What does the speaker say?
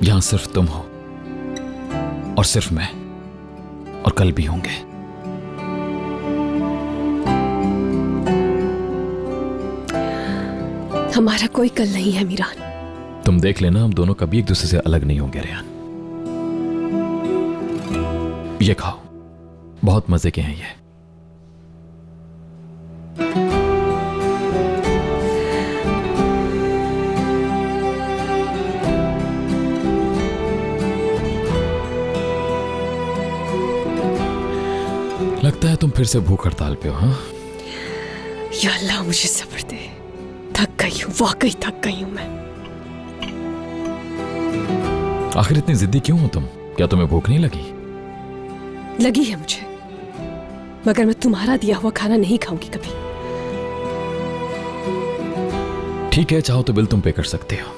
यहां सिर्फ तुम हो और सिर्फ मैं, और कल भी होंगे। हमारा कोई कल नहीं है मीरान। तुम देख लेना, हम दोनों कभी एक दूसरे से अलग नहीं होंगे रेयान। ये खाओ, बहुत मजे के हैं ये। लगता है तुम फिर से भूख हड़ताल पे हो। हाँ, या अल्लाह मुझे सब्र दे, थक गई हूं, वाकई थक गई हूं मैं। आखिर इतनी जिद्दी क्यों हो तुम? क्या तुम्हें भूख नहीं लगी? लगी है मुझे, मगर मैं तुम्हारा दिया हुआ खाना नहीं खाऊंगी कभी। ठीक है, चाहो तो बिल तुम पे कर सकते हो।